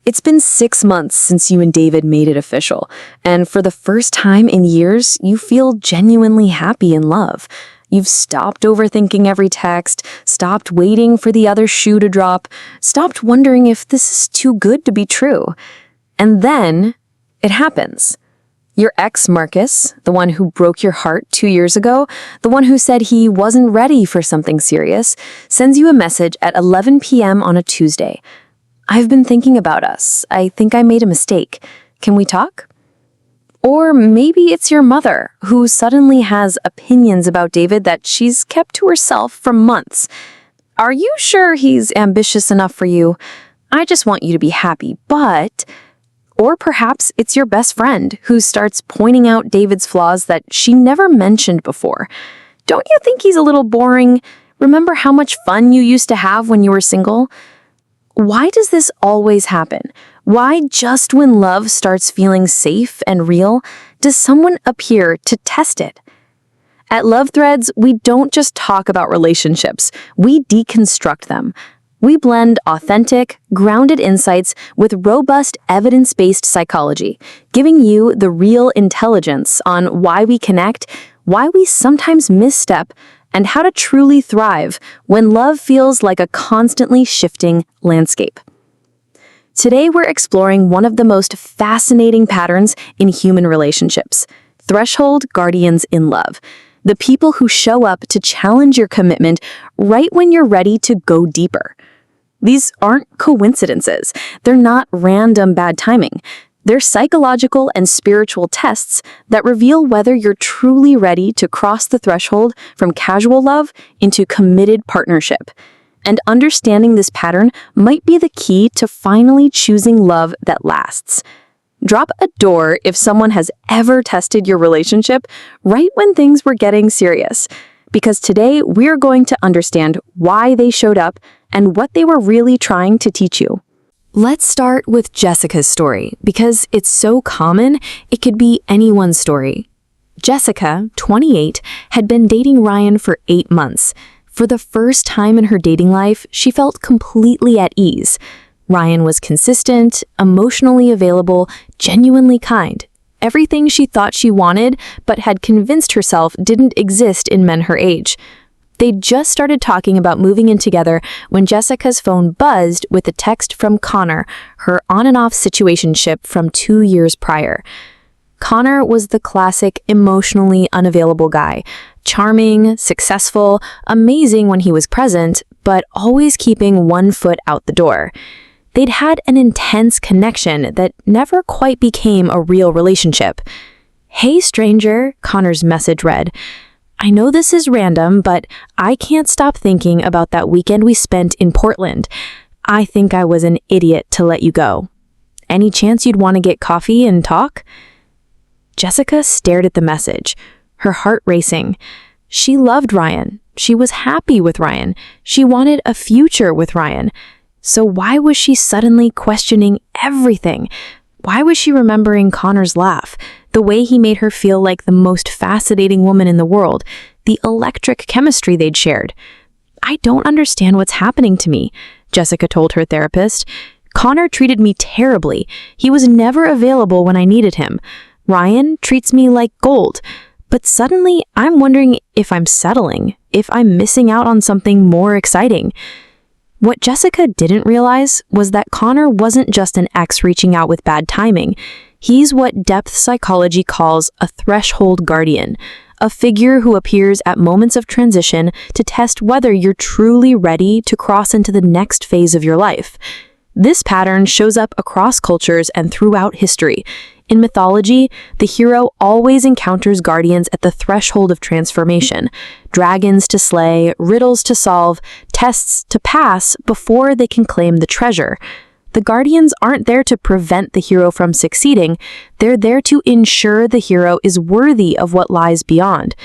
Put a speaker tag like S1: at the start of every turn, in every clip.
S1: It's been 6 months since you and David made it official, and for the first time in years, you feel genuinely happy in love. You've stopped overthinking every text, stopped waiting for the other shoe to drop, stopped wondering if this is too good to be true. And then, it happens. Your ex, Marcus, the one who broke your heart 2 years ago, the one who said he wasn't ready for something serious, sends you a message at 11 p.m. on a Tuesday. "I've been thinking about us. I think I made a mistake. Can we talk?" Or maybe it's your mother, who suddenly has opinions about David that she's kept to herself for months. "Are you sure he's ambitious enough for you? I just want you to be happy, but..." Or perhaps it's your best friend, who starts pointing out David's flaws that she never mentioned before. "Don't you think he's a little boring? Remember how much fun you used to have when you were single?" Why does this always happen? Why, just when love starts feeling safe and real, does someone appear to test it? At Love Threads, we don't just talk about relationships, we deconstruct them. We blend authentic, grounded insights with robust, evidence-based psychology, giving you the real intelligence on why we connect, why we sometimes misstep, and how to truly thrive when love feels like a constantly shifting landscape. Today, we're exploring one of the most fascinating patterns in human relationships: threshold guardians in love. The people who show up to challenge your commitment right when you're ready to go deeper. These aren't coincidences. They're not random bad timing. They're psychological and spiritual tests that reveal whether you're truly ready to cross the threshold from casual love into committed partnership. And understanding this pattern might be the key to finally choosing love that lasts. Drop a door if someone has ever tested your relationship right when things were getting serious, because today we're going to understand why they showed up and what they were really trying to teach you. Let's start with Jessica's story, because it's so common, it could be anyone's story. Jessica, 28, had been dating Ryan for 8 months. For the first time in her dating life, she felt completely at ease. Ryan was consistent, emotionally available, genuinely kind. Everything she thought she wanted, but had convinced herself didn't exist in men her age. They'd just started talking about moving in together when Jessica's phone buzzed with a text from Connor, her on-and-off situationship from 2 years prior. Connor was the classic emotionally unavailable guy, charming, successful, amazing when he was present, but always keeping one foot out the door. They'd had an intense connection that never quite became a real relationship. "Hey stranger," Connor's message read. "I know this is random, but I can't stop thinking about that weekend we spent in Portland. I think I was an idiot to let you go. Any chance you'd want to get coffee and talk?" Jessica stared at the message, her heart racing. She loved Ryan. She was happy with Ryan. She wanted a future with Ryan. So why was she suddenly questioning everything? Why was she remembering Connor's laugh, the way he made her feel like the most fascinating woman in the world, the electric chemistry they'd shared? "I don't understand what's happening to me," Jessica told her therapist. "Connor treated me terribly. He was never available when I needed him. Ryan treats me like gold. But suddenly, I'm wondering if I'm settling, if I'm missing out on something more exciting." What Jessica didn't realize was that Connor wasn't just an ex reaching out with bad timing. He's what depth psychology calls a threshold guardian, a figure who appears at moments of transition to test whether you're truly ready to cross into the next phase of your life. This pattern shows up across cultures and throughout history. In mythology, the hero always encounters guardians at the threshold of transformation, dragons to slay, riddles to solve, tests to pass before they can claim the treasure. The guardians aren't there to prevent the hero from succeeding, they're there to ensure the hero is worthy of what lies beyond.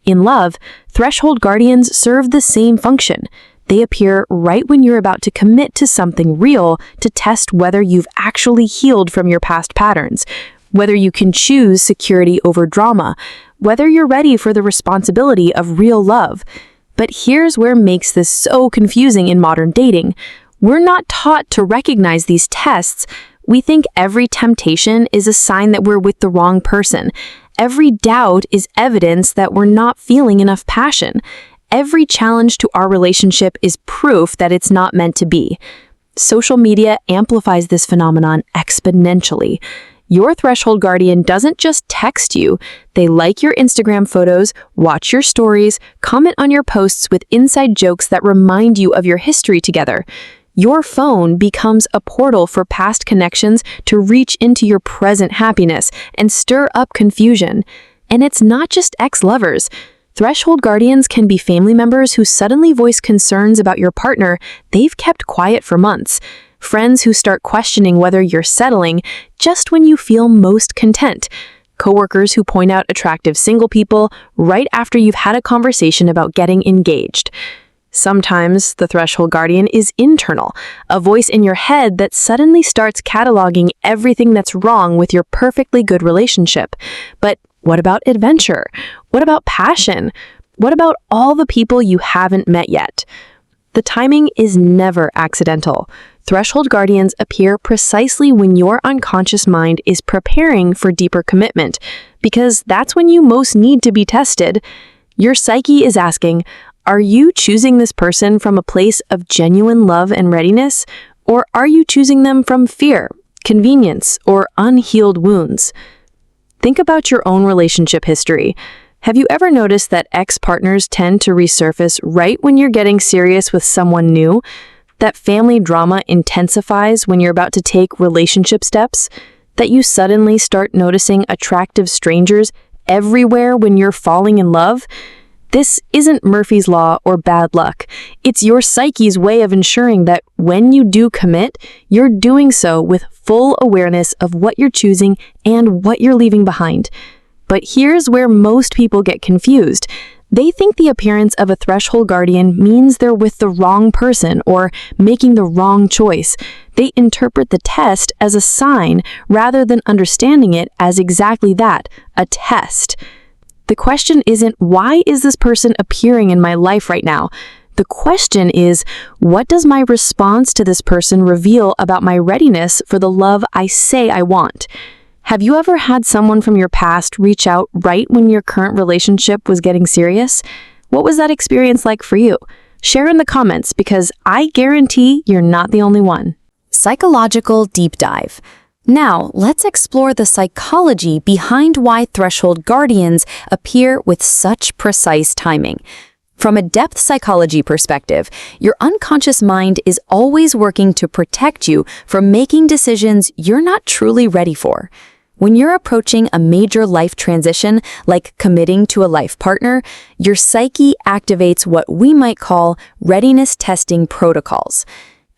S1: In love, threshold guardians serve the same function. They appear right when you're about to commit to something real to test whether you've actually healed from your past patterns, whether you can choose security over drama, whether you're ready for the responsibility of real love. But here's where makes this so confusing in modern dating. We're not taught to recognize these tests. We think every temptation is a sign that we're with the wrong person. Every doubt is evidence that we're not feeling enough passion. Every challenge to our relationship is proof that it's not meant to be. Social media amplifies this phenomenon exponentially. Your threshold guardian doesn't just text you. They like your Instagram photos, watch your stories, comment on your posts with inside jokes that remind you of your history together. Your phone becomes a portal for past connections to reach into your present happiness and stir up confusion. And it's not just ex-lovers. Threshold guardians can be family members who suddenly voice concerns about your partner they've kept quiet for months. Friends who start questioning whether you're settling just when you feel most content. Coworkers who point out attractive single people right after you've had a conversation about getting engaged. Sometimes the threshold guardian is internal, a voice in your head that suddenly starts cataloging everything that's wrong with your perfectly good relationship. But what about adventure? What about passion? What about all the people you haven't met yet? The timing is never accidental. Threshold guardians appear precisely when your unconscious mind is preparing for deeper commitment, because that's when you most need to be tested. Your psyche is asking, are you choosing this person from a place of genuine love and readiness, or are you choosing them from fear, convenience, or unhealed wounds? Think about your own relationship history. Have you ever noticed that ex-partners tend to resurface right when you're getting serious with someone new? That family drama intensifies when you're about to take relationship steps? That you suddenly start noticing attractive strangers everywhere when you're falling in love? This isn't Murphy's Law or bad luck. It's your psyche's way of ensuring that when you do commit, you're doing so with full awareness of what you're choosing and what you're leaving behind. But here's where most people get confused. They think the appearance of a threshold guardian means they're with the wrong person or making the wrong choice. They interpret the test as a sign rather than understanding it as exactly that, a test. The question isn't, why is this person appearing in my life right now? The question is, what does my response to this person reveal about my readiness for the love I say I want? Have you ever had someone from your past reach out right when your current relationship was getting serious? What was that experience like for you? Share in the comments, because I guarantee you're not the only one.
S2: Psychological deep dive. Now, let's explore the psychology behind why threshold guardians appear with such precise timing. From a depth psychology perspective, your unconscious mind is always working to protect you from making decisions you're not truly ready for. When you're approaching a major life transition, like committing to a life partner, your psyche activates what we might call readiness testing protocols.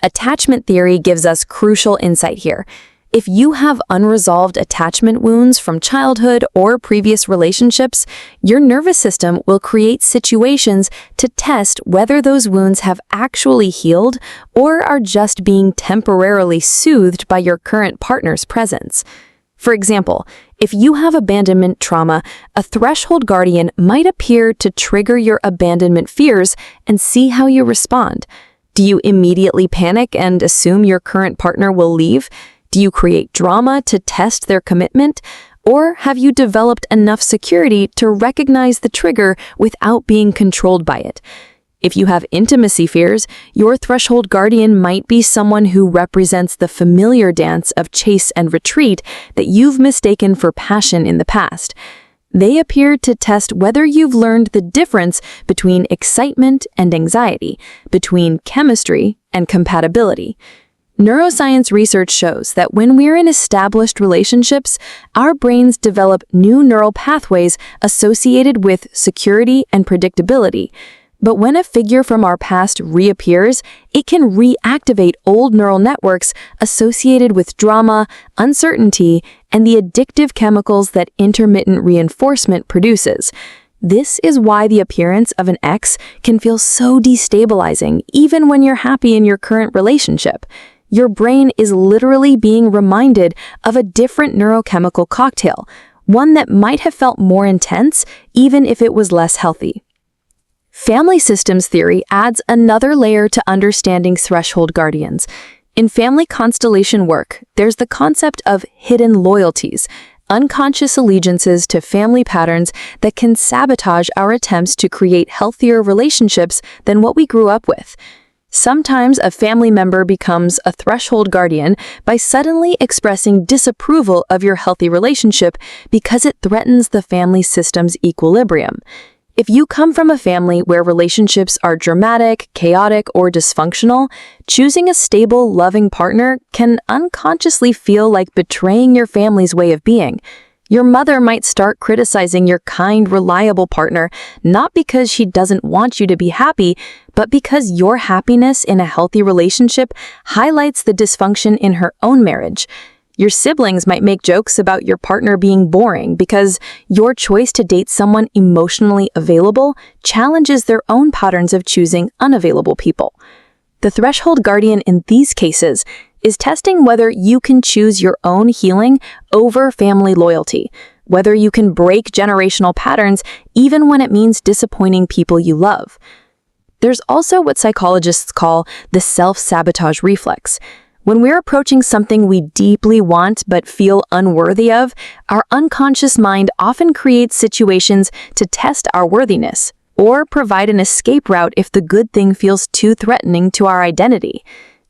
S2: Attachment theory gives us crucial insight here. If you have unresolved attachment wounds from childhood or previous relationships, your nervous system will create situations to test whether those wounds have actually healed or are just being temporarily soothed by your current partner's presence. For example, if you have abandonment trauma, a threshold guardian might appear to trigger your abandonment fears and see how you respond. Do you immediately panic and assume your current partner will leave? Do you create drama to test their commitment? Or have you developed enough security to recognize the trigger without being controlled by it? If you have intimacy fears, your threshold guardian might be someone who represents the familiar dance of chase and retreat that you've mistaken for passion in the past. They appear to test whether you've learned the difference between excitement and anxiety, between chemistry and compatibility. Neuroscience research shows that when we're in established relationships, our brains develop new neural pathways associated with security and predictability. But when a figure from our past reappears, it can reactivate old neural networks associated with drama, uncertainty, and the addictive chemicals that intermittent reinforcement produces. This is why the appearance of an ex can feel so destabilizing, even when you're happy in your current relationship. Your brain is literally being reminded of a different neurochemical cocktail, one that might have felt more intense even if it was less healthy. Family systems theory adds another layer to understanding threshold guardians. In family constellation work, there's the concept of hidden loyalties, unconscious allegiances to family patterns that can sabotage our attempts to create healthier relationships than what we grew up with. Sometimes a family member becomes a threshold guardian by suddenly expressing disapproval of your healthy relationship because it threatens the family system's equilibrium. If you come from a family where relationships are dramatic, chaotic, or dysfunctional, choosing a stable, loving partner can unconsciously feel like betraying your family's way of being. Your mother might start criticizing your kind, reliable partner, not because she doesn't want you to be happy, but because your happiness in a healthy relationship highlights the dysfunction in her own marriage. Your siblings might make jokes about your partner being boring because your choice to date someone emotionally available challenges their own patterns of choosing unavailable people. The threshold guardian in these cases is testing whether you can choose your own healing over family loyalty, whether you can break generational patterns even when it means disappointing people you love. There's also what psychologists call the self-sabotage reflex. When we're approaching something we deeply want but feel unworthy of, our unconscious mind often creates situations to test our worthiness or provide an escape route if the good thing feels too threatening to our identity.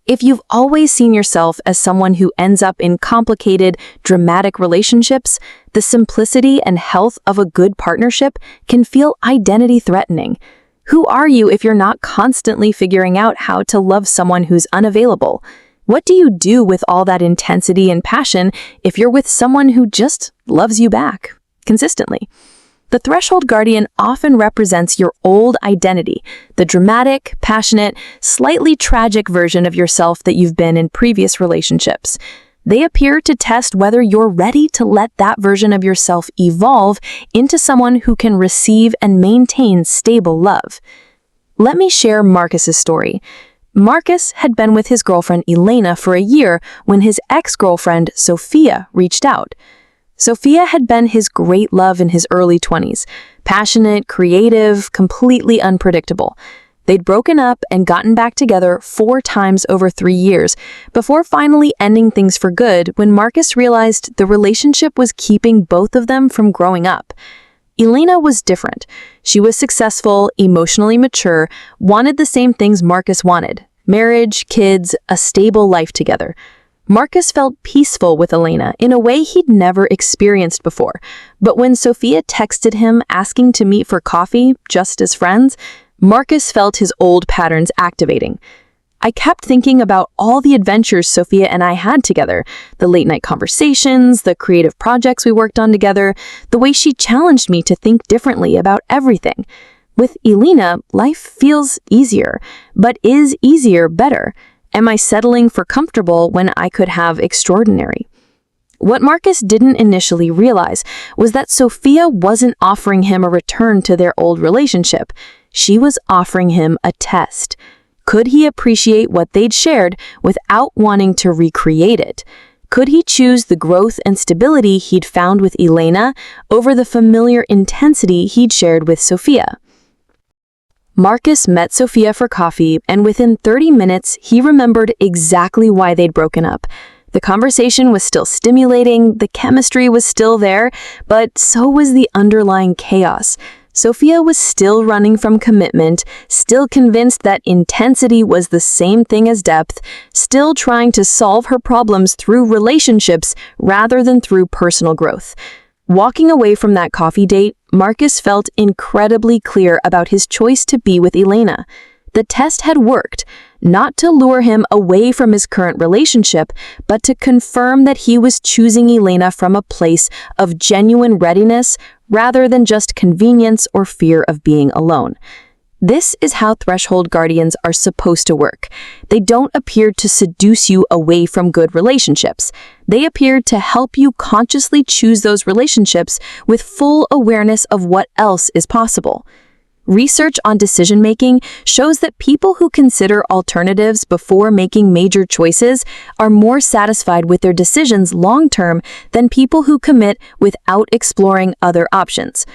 S2: If you've always seen yourself as someone who ends up in complicated, dramatic relationships, the simplicity and health of a good partnership can feel identity-threatening. Who are you if you're not constantly figuring out how to love someone who's unavailable? What do you do with all that intensity and passion if you're with someone who just loves you back consistently? The threshold guardian often represents your old identity, the dramatic, passionate, slightly tragic version of yourself that you've been in previous relationships. They appear to test whether you're ready to let that version of yourself evolve into someone who can receive and maintain stable love. Let me share Marcus's story. Marcus had been with his girlfriend Elena for a year when his ex-girlfriend Sophia reached out. Sophia had been his great love in his early 20s, passionate, creative, completely unpredictable. They'd broken up and gotten back together 4 times over 3 years, before finally ending things for good when Marcus realized the relationship was keeping both of them from growing up. Elena was different. She was successful, emotionally mature, wanted the same things Marcus wanted: marriage, kids, a stable life together. Marcus felt peaceful with Elena in a way he'd never experienced before. But when Sophia texted him asking to meet for coffee, just as friends, Marcus felt his old patterns activating. I kept thinking about all the adventures Sophia and I had together, the late-night conversations, the creative projects we worked on together, the way she challenged me to think differently about everything. With Elena, life feels easier, but is easier better? Am I settling for comfortable when I could have extraordinary? What Marcus didn't initially realize was that Sophia wasn't offering him a return to their old relationship. She was offering him a test. Could he appreciate what they'd shared without wanting to recreate it? Could he choose the growth and stability he'd found with Elena over the familiar intensity he'd shared with Sophia? Marcus met Sophia for coffee, and within 30 minutes, he remembered exactly why they'd broken up. The conversation was still stimulating, the chemistry was still there, but so was the underlying chaos. Sophia was still running from commitment, still convinced that intensity was the same thing as depth, still trying to solve her problems through relationships rather than through personal growth. Walking away from that coffee date, Marcus felt incredibly clear about his choice to be with Elena. The test had worked, not to lure him away from his current relationship, but to confirm that he was choosing Elena from a place of genuine readiness rather than just convenience or fear of being alone. This is how threshold guardians are supposed to work. They don't appear to seduce you away from good relationships. They appear to help you consciously choose those relationships with full awareness of what else is possible. Research on decision-making shows that people who consider alternatives before making major choices are more satisfied with their decisions long-term than people who commit without exploring other options.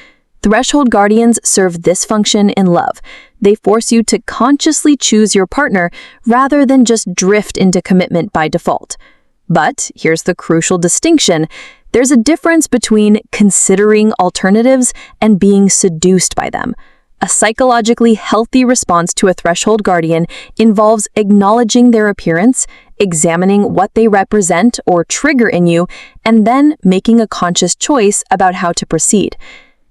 S2: Threshold guardians serve this function in love. They force you to consciously choose your partner rather than just drift into commitment by default. But here's the crucial distinction. There's a difference between considering alternatives and being seduced by them. A psychologically healthy response to a threshold guardian involves acknowledging their appearance, examining what they represent or trigger in you, and then making a conscious choice about how to proceed.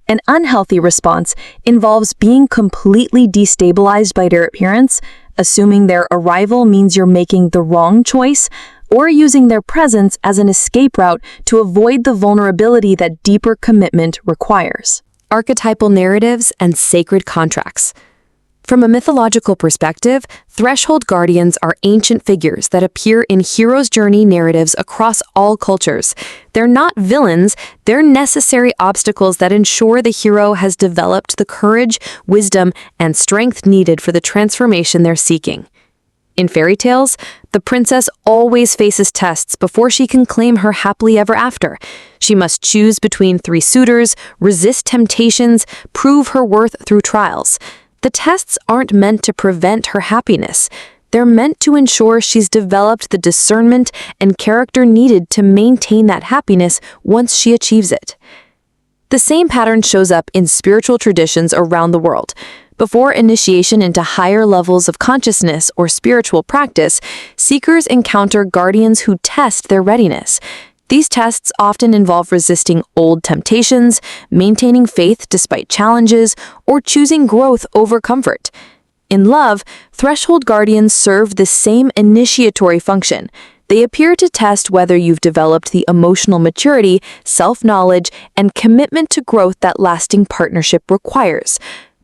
S2: An unhealthy response involves being completely destabilized by their appearance, assuming their arrival means you're making the wrong choice, or using their presence as an escape route to avoid the vulnerability that deeper commitment requires.
S1: Archetypal narratives and sacred contracts. From a mythological perspective, threshold guardians are ancient figures that appear in hero's journey narratives across all cultures. They're not villains, they're necessary obstacles that ensure the hero has developed the courage, wisdom, and strength needed for the transformation they're seeking. In fairy tales, the princess always faces tests before she can claim her happily ever after. She must choose between 3 suitors, resist temptations, prove her worth through trials. The tests aren't meant to prevent her happiness. They're meant to ensure she's developed the discernment and character needed to maintain that happiness once she achieves it. The same pattern shows up in spiritual traditions around the world. Before initiation into higher levels of consciousness or spiritual practice, seekers encounter guardians who test their readiness. These tests often involve resisting old temptations, maintaining faith despite challenges, or choosing growth over comfort. In love, threshold guardians serve the same initiatory function. They appear to test whether you've developed the emotional maturity, self-knowledge, and commitment to growth that lasting partnership requires.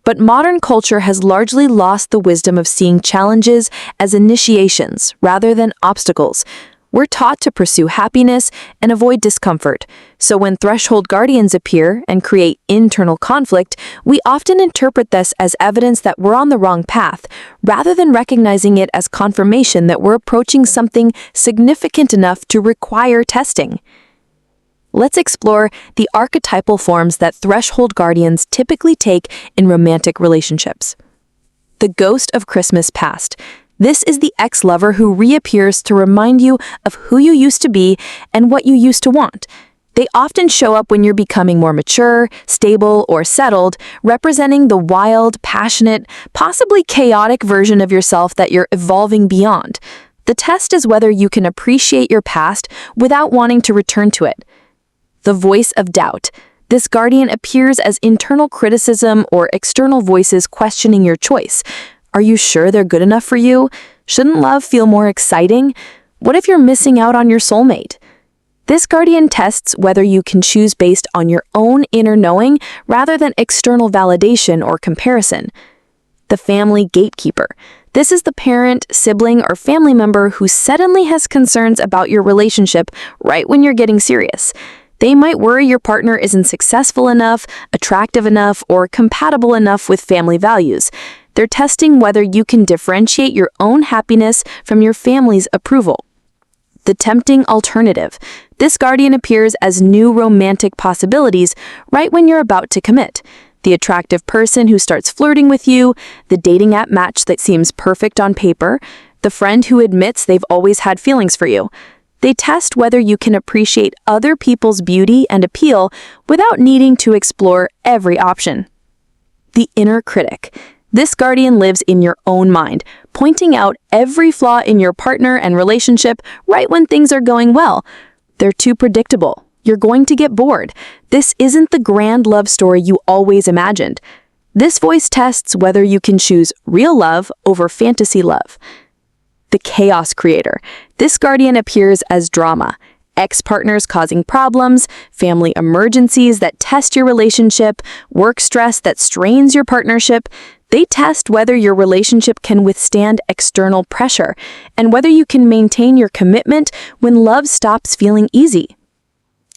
S1: But modern culture has largely lost the wisdom of seeing challenges as initiations rather than obstacles. We're taught to pursue happiness and avoid discomfort. So when threshold guardians appear and create internal conflict, we often interpret this as evidence that we're on the wrong path, rather than recognizing it as confirmation that we're approaching something significant enough to require testing. Let's explore the archetypal forms that threshold guardians typically take in romantic relationships. The ghost of Christmas past. This is the ex-lover who reappears to remind you of who you used to be and what you used to want. They often show up when you're becoming more mature, stable, or settled, representing the wild, passionate, possibly chaotic version of yourself that you're evolving beyond. The test is whether you can appreciate your past without wanting to return to it. The voice of doubt. This guardian appears as internal criticism or external voices questioning your choice. Are you sure they're good enough for you? Shouldn't love feel more exciting? What if you're missing out on your soulmate? This guardian tests whether you can choose based on your own inner knowing rather than external validation or comparison. The family gatekeeper. This is the parent, sibling, or family member who suddenly has concerns about your relationship right when you're getting serious. They might worry your partner isn't successful enough, attractive enough, or compatible enough with family values. They're testing whether you can differentiate your own happiness from your family's approval. The tempting alternative. This guardian appears as new romantic possibilities right when you're about to commit. The attractive person who starts flirting with you, the dating app match that seems perfect on paper, the friend who admits they've always had feelings for you. They test whether you can appreciate other people's beauty and appeal without needing to explore every option. The inner critic. This guardian lives in your own mind, pointing out every flaw in your partner and relationship right when things are going well. They're too predictable. You're going to get bored. This isn't the grand love story you always imagined. This voice tests whether you can choose real love over fantasy love. The chaos creator. This guardian appears as drama. Ex-partners causing problems, family emergencies that test your relationship, work stress that strains your partnership. They test whether your relationship can withstand external pressure and whether you can maintain your commitment when love stops feeling easy.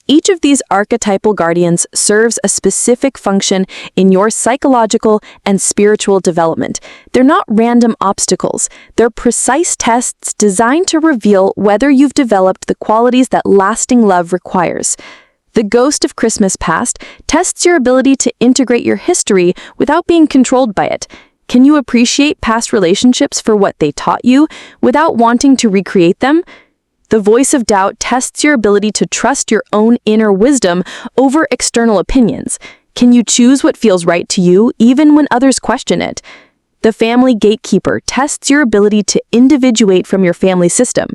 S1: Each of these archetypal guardians serves a specific function in your psychological and spiritual development. They're not random obstacles. They're precise tests designed to reveal whether you've developed the qualities that lasting love requires. The The Ghost of Christmas Past tests your ability to integrate your history without being controlled by it. Can you appreciate past relationships for what they taught you without wanting to recreate them? The Voice of Doubt tests your ability to trust your own inner wisdom over external opinions. Can you choose what feels right to you even when others question it? The Family Gatekeeper tests your ability to individuate from your family system.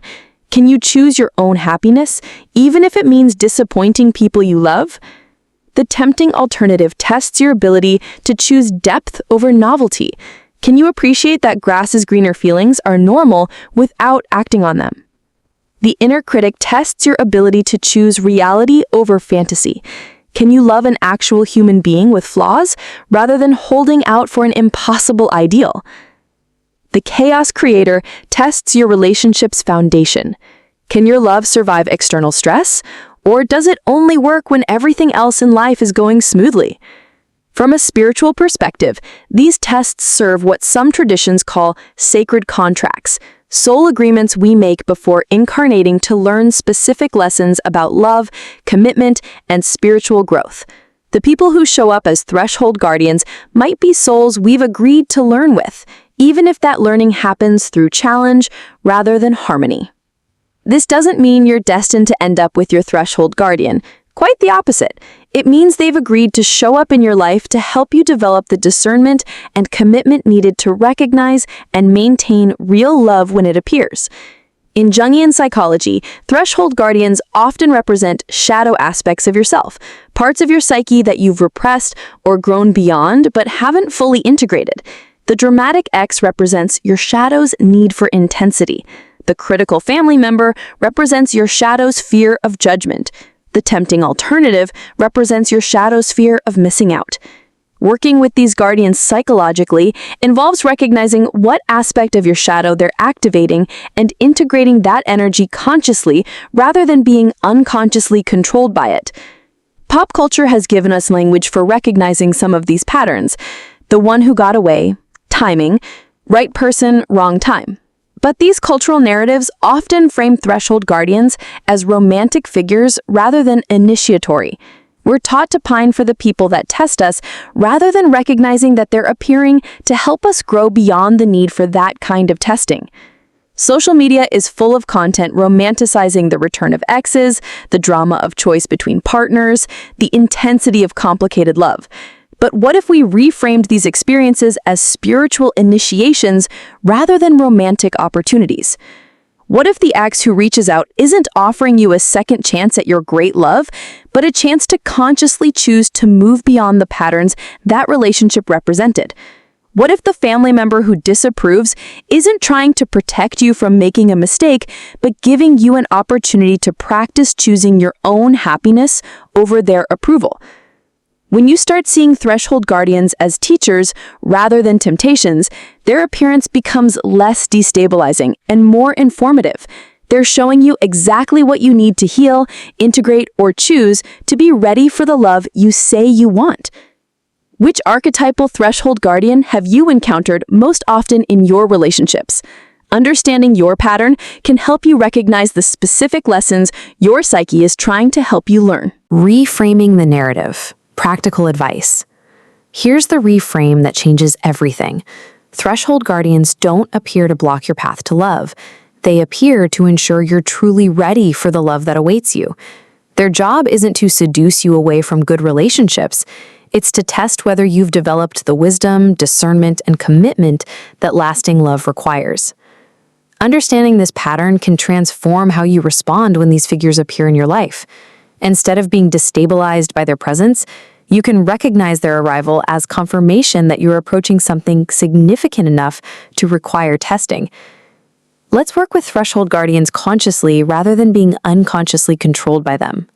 S1: Can you choose your own happiness, even if it means disappointing people you love? The Tempting Alternative tests your ability to choose depth over novelty. Can you appreciate that grass is greener feelings are normal without acting on them? The Inner Critic tests your ability to choose reality over fantasy. Can you love an actual human being with flaws rather than holding out for an impossible ideal? The Chaos Creator tests your relationship's foundation. Can your love survive external stress? Or does it only work when everything else in life is going smoothly? From a spiritual perspective, these tests serve what some traditions call sacred contracts, soul agreements we make before incarnating to learn specific lessons about love, commitment, and spiritual growth. The people who show up as threshold guardians might be souls we've agreed to learn with, even if that learning happens through challenge rather than harmony. This doesn't mean you're destined to end up with your threshold guardian. Quite the opposite. It means they've agreed to show up in your life to help you develop the discernment and commitment needed to recognize and maintain real love when it appears. In Jungian psychology, threshold guardians often represent shadow aspects of yourself, parts of your psyche that you've repressed or grown beyond but haven't fully integrated. The dramatic X represents your shadow's need for intensity. The critical family member represents your shadow's fear of judgment. The tempting alternative represents your shadow's fear of missing out. Working with these guardians psychologically involves recognizing what aspect of your shadow they're activating and integrating that energy consciously rather than being unconsciously controlled by it. Pop culture has given us language for recognizing some of these patterns. The one who got away, timing, right person, wrong time. But these cultural narratives often frame threshold guardians as romantic figures rather than initiatory. We're taught to pine for the people that test us rather than recognizing that they're appearing to help us grow beyond the need for that kind of testing. Social media is full of content romanticizing the return of exes, the drama of choice between partners, the intensity of complicated love. But what if we reframed these experiences as spiritual initiations rather than romantic opportunities? What if the ex who reaches out isn't offering you a second chance at your great love, but a chance to consciously choose to move beyond the patterns that relationship represented? What if the family member who disapproves isn't trying to protect you from making a mistake, but giving you an opportunity to practice choosing your own happiness over their approval? When you start seeing threshold guardians as teachers rather than temptations, their appearance becomes less destabilizing and more informative. They're showing you exactly what you need to heal, integrate, or choose to be ready for the love you say you want. Which archetypal threshold guardian have you encountered most often in your relationships? Understanding your pattern can help you recognize the specific lessons your psyche is trying to help you learn.
S2: Reframing the narrative. Practical advice. Here's the reframe that changes everything. Threshold guardians don't appear to block your path to love. They appear to ensure you're truly ready for the love that awaits you. Their job isn't to seduce you away from good relationships. It's to test whether you've developed the wisdom, discernment, and commitment that lasting love requires. Understanding this pattern can transform how you respond when these figures appear in your life. Instead of being destabilized by their presence, you can recognize their arrival as confirmation that you're approaching something significant enough to require testing. Let's work with threshold guardians consciously rather than being unconsciously controlled by them.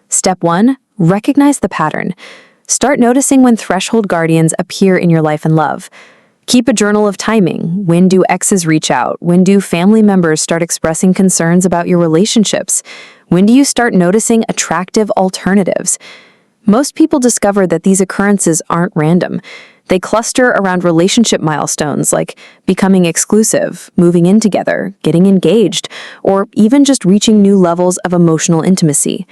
S2: Step 1, recognize the pattern. Start noticing when threshold guardians appear in your life and love. Keep a journal of timing. When do exes reach out? When do family members start expressing concerns about your relationships? When do you start noticing attractive alternatives? Most people discover that these occurrences aren't random. They cluster around relationship milestones like becoming exclusive, moving in together, getting engaged, or even just reaching new levels of emotional intimacy.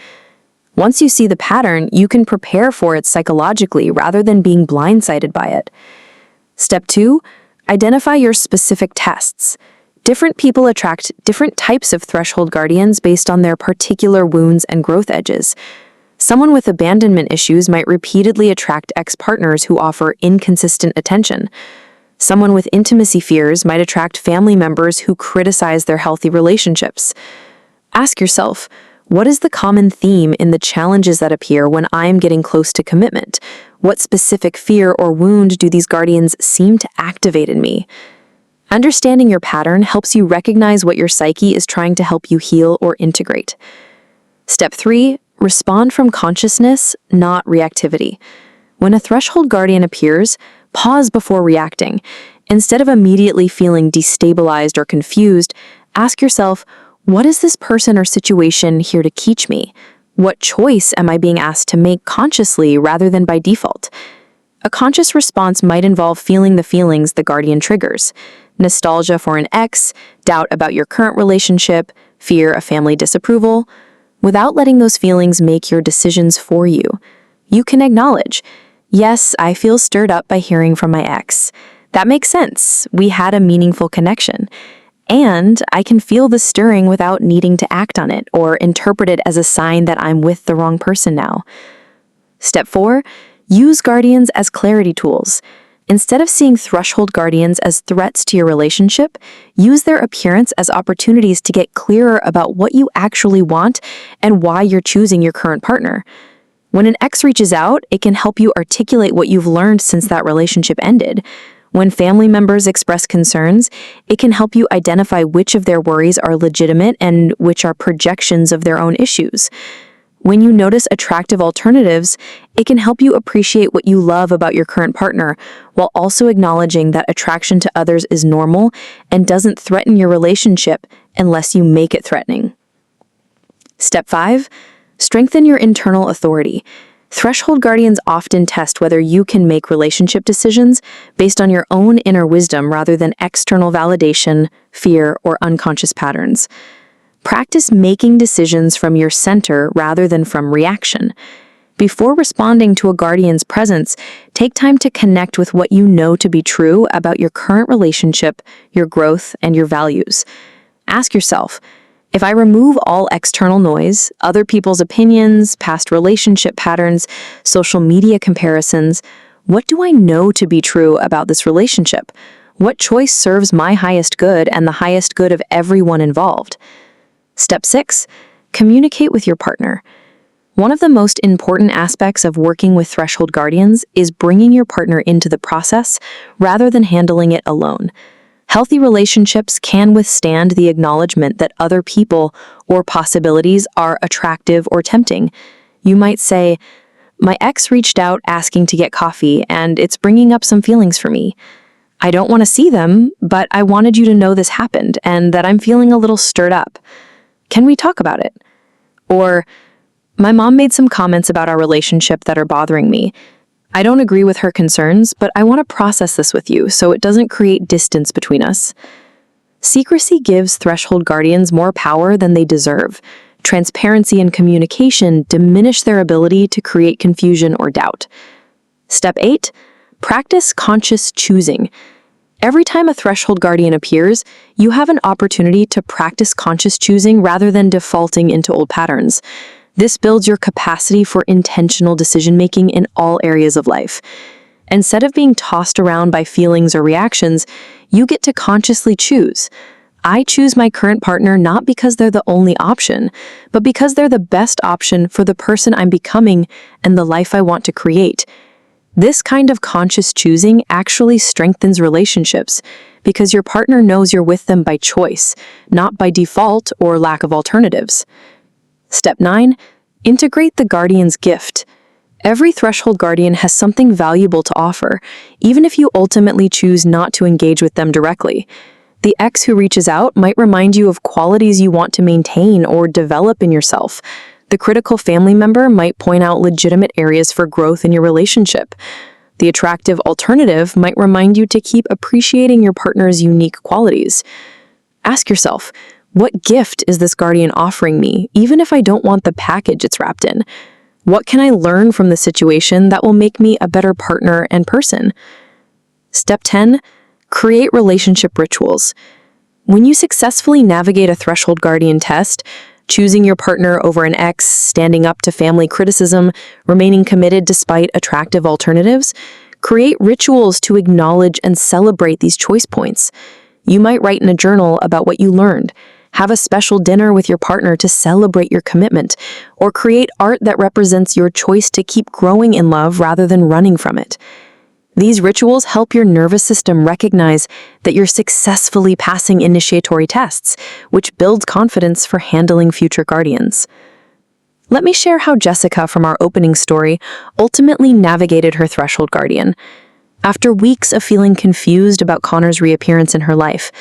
S1: Once you see the pattern, you can prepare for it psychologically rather than being blindsided by it. Step 2, identify your specific tests. Different people attract different types of threshold guardians based on their particular wounds and growth edges. Someone with abandonment issues might repeatedly attract ex-partners who offer inconsistent attention. Someone with intimacy fears might attract family members who criticize their healthy relationships. Ask yourself, what is the common theme in the challenges that appear when I am getting close to commitment? What specific fear or wound do these guardians seem to activate in me? Understanding your pattern helps you recognize what your psyche is trying to help you heal or integrate. Step 3, respond from consciousness, not reactivity. When a threshold guardian appears, pause before reacting. Instead of immediately feeling destabilized or confused, ask yourself, what is this person or situation here to teach me? What choice am I being asked to make consciously rather than by default? A conscious response might involve feeling the feelings the guardian triggers: nostalgia for an ex, doubt about your current relationship, fear of family disapproval. Without letting those feelings make your decisions for you, you can acknowledge, yes, I feel stirred up by hearing from my ex. That makes sense. We had a meaningful connection. And I can feel the stirring without needing to act on it or interpret it as a sign that I'm with the wrong person now. Step 4, use guardians as clarity tools. Instead of seeing threshold guardians as threats to your relationship, use their appearance as opportunities to get clearer about what you actually want and why you're choosing your current partner. When an ex reaches out, it can help you articulate what you've learned since that relationship ended. When family members express concerns, it can help you identify which of their worries are legitimate and which are projections of their own issues. When you notice attractive alternatives, it can help you appreciate what you love about your current partner, while also acknowledging that attraction to others is normal and doesn't threaten your relationship unless you make it threatening. Step 5, strengthen your internal authority. Threshold guardians often test whether you can make relationship decisions based on your own inner wisdom rather than external validation, fear, or unconscious patterns. Practice making decisions from your center rather than from reaction. Before responding to a guardian's presence, take time to connect with what you know to be true about your current relationship, your growth, and your values. Ask yourself, if I remove all external noise, other people's opinions, past relationship patterns, social media comparisons, what do I know to be true about this relationship? What choice serves my highest good and the highest good of everyone involved? Step 6, communicate with your partner. One of the most important aspects of working with threshold guardians is bringing your partner into the process rather than handling it alone. Healthy relationships can withstand the acknowledgement that other people or possibilities are attractive or tempting. You might say, my ex reached out asking to get coffee, and it's bringing up some feelings for me. I don't want to see them, but I wanted you to know this happened and that I'm feeling a little stirred up. Can we talk about it? Or, my mom made some comments about our relationship that are bothering me. I don't agree with her concerns, but I want to process this with you so it doesn't create distance between us. Secrecy gives threshold guardians more power than they deserve. Transparency and communication diminish their ability to create confusion or doubt. Step 8, practice conscious choosing. Every time a threshold guardian appears, you have an opportunity to practice conscious choosing rather than defaulting into old patterns. This builds your capacity for intentional decision-making in all areas of life. Instead of being tossed around by feelings or reactions, you get to consciously choose. I choose my current partner not because they're the only option, but because they're the best option for the person I'm becoming and the life I want to create. This kind of conscious choosing actually strengthens relationships because your partner knows you're with them by choice, not by default or lack of alternatives. Step 9, integrate the guardian's gift. Every threshold guardian has something valuable to offer, even if you ultimately choose not to engage with them directly. The ex who reaches out might remind you of qualities you want to maintain or develop in yourself. The critical family member might point out legitimate areas for growth in your relationship. The attractive alternative might remind you to keep appreciating your partner's unique qualities. Ask yourself, What gift is this guardian offering me, even if I don't want the package it's wrapped in? What can I learn from the situation that will make me a better partner and person? Step 10, create relationship rituals. When you successfully navigate a threshold guardian test, choosing your partner over an ex, standing up to family criticism, remaining committed despite attractive alternatives, create rituals to acknowledge and celebrate these choice points. You might write in a journal about what you learned, have a special dinner with your partner to celebrate your commitment, or create art that represents your choice to keep growing in love rather than running from it. These rituals help your nervous system recognize that you're successfully passing initiatory tests, which builds confidence for handling future guardians. Let me share how Jessica from our opening story ultimately navigated her threshold guardian. After weeks of feeling confused about Connor's reappearance in her life,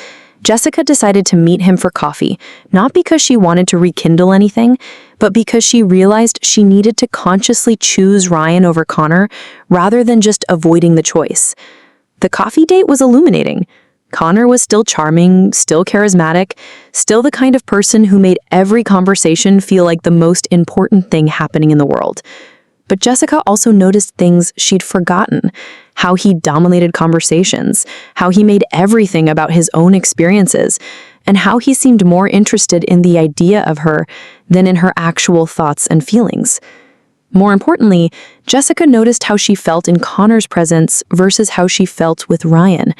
S1: Jessica decided to meet him for coffee, not because she wanted to rekindle anything, but because she realized she needed to consciously choose Ryan over Connor rather than just avoiding the choice. The coffee date was illuminating. Connor was still charming, still charismatic, still the kind of person who made every conversation feel like the most important thing happening in the world. But Jessica also noticed things she'd forgotten, how he dominated conversations, how he made everything about his own experiences, and how he seemed more interested in the idea of her than in her actual thoughts and feelings. More importantly, Jessica noticed how she felt in Connor's presence versus how she felt with Ryan.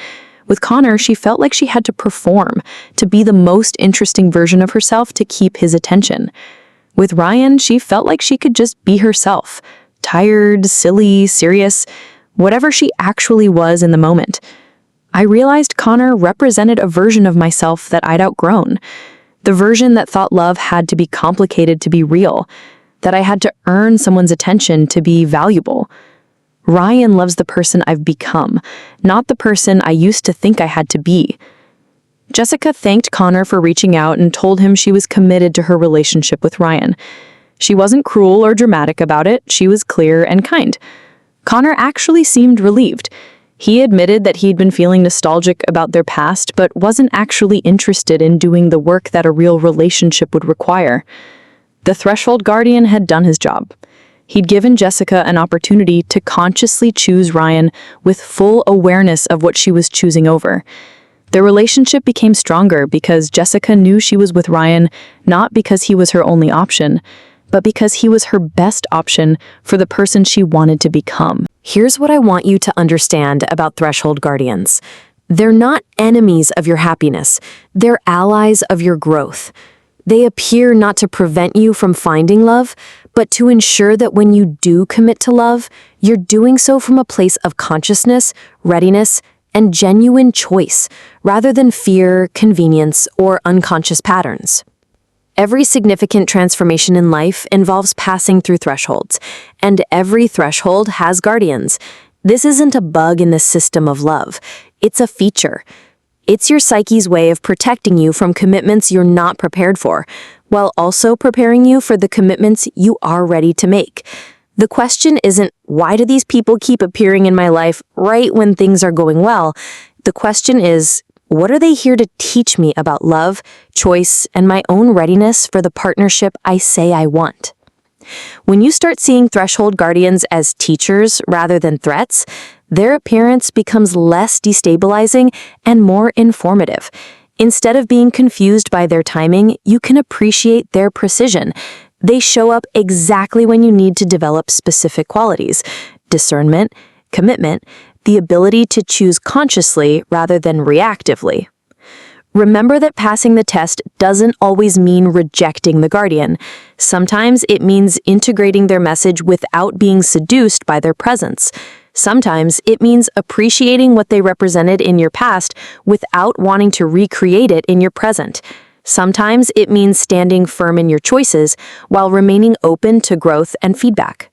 S1: With Connor, she felt like she had to perform, to be the most interesting version of herself to keep his attention. With Ryan, she felt like she could just be herself, tired, silly, serious, whatever she actually was in the moment. I realized Connor represented a version of myself that I'd outgrown, the version that thought love had to be complicated to be real, that I had to earn someone's attention to be valuable. Ryan loves the person I've become, not the person I used to think I had to be. Jessica thanked Connor for reaching out and told him she was committed to her relationship with Ryan. She wasn't cruel or dramatic about it, she was clear and kind. Connor actually seemed relieved. He admitted that he'd been feeling nostalgic about their past, but wasn't actually interested in doing the work that a real relationship would require. The threshold guardian had done his job. He'd given Jessica an opportunity to consciously choose Ryan with full awareness of what she was choosing over. Their relationship became stronger because Jessica knew she was with Ryan not because he was her only option, but because he was her best option for the person she wanted to become. Here's what I want you to understand about threshold guardians. They're not enemies of your happiness. They're allies of your growth. They appear not to prevent you from finding love, but to ensure that when you do commit to love, you're doing so from a place of consciousness, readiness, and genuine choice, rather than fear, convenience, or unconscious patterns. Every significant transformation in life involves passing through thresholds, and every threshold has guardians. This isn't a bug in the system of love. It's a feature. It's your psyche's way of protecting you from commitments you're not prepared for, while also preparing you for the commitments you are ready to make. The question isn't, why do these people keep appearing in my life right when things are going well? The question is, what are they here to teach me about love, choice, and my own readiness for the partnership I say I want? When you start seeing threshold guardians as teachers rather than threats, their appearance becomes less destabilizing and more informative. Instead of being confused by their timing, you can appreciate their precision. They show up exactly when you need to develop specific qualities: discernment, commitment, the ability to choose consciously rather than reactively. Remember that passing the test doesn't always mean rejecting the guardian. Sometimes it means integrating their message without being seduced by their presence. Sometimes it means appreciating what they represented in your past without wanting to recreate it in your present. Sometimes it means standing firm in your choices while remaining open to growth and feedback.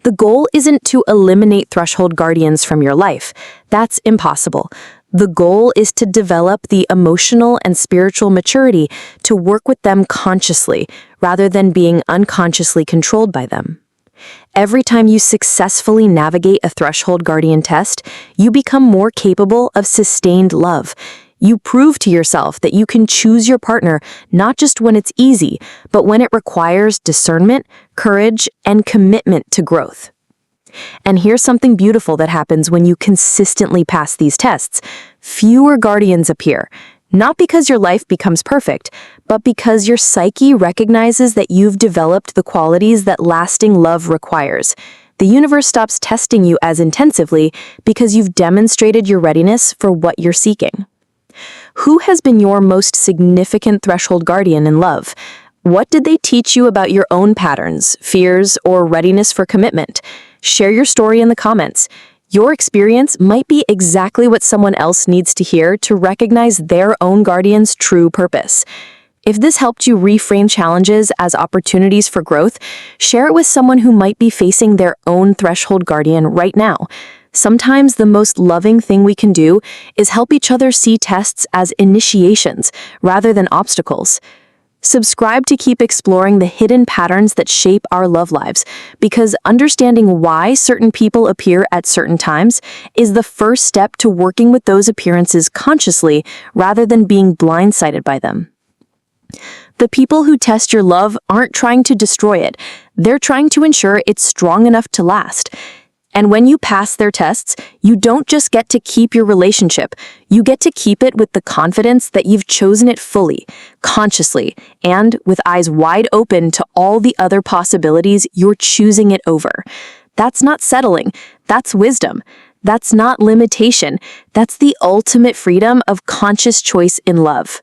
S1: The goal isn't to eliminate threshold guardians from your life. That's impossible. The goal is to develop the emotional and spiritual maturity to work with them consciously rather than being unconsciously controlled by them. Every time you successfully navigate a threshold guardian test, you become more capable of sustained love. You prove to yourself that you can choose your partner not just when it's easy, but when it requires discernment, courage, and commitment to growth. And here's something beautiful that happens when you consistently pass these tests. Fewer guardians appear, not because your life becomes perfect, but because your psyche recognizes that you've developed the qualities that lasting love requires. The universe stops testing you as intensively because you've demonstrated your readiness for what you're seeking. Who has been your most significant threshold guardian in love? What did they teach you about your own patterns, fears, or readiness for commitment? Share your story in the comments. Your experience might be exactly what someone else needs to hear to recognize their own guardian's true purpose. If this helped you reframe challenges as opportunities for growth, share it with someone who might be facing their own threshold guardian right now. Sometimes the most loving thing we can do is help each other see tests as initiations rather than obstacles. Subscribe to keep exploring the hidden patterns that shape our love lives, because understanding why certain people appear at certain times is the first step to working with those appearances consciously rather than being blindsided by them. The people who test your love aren't trying to destroy it. They're trying to ensure it's strong enough to last. And when you pass their tests, you don't just get to keep your relationship. You get to keep it with the confidence that you've chosen it fully, consciously, and with eyes wide open to all the other possibilities you're choosing it over. That's not settling. That's wisdom. That's not limitation. That's the ultimate freedom of conscious choice in love.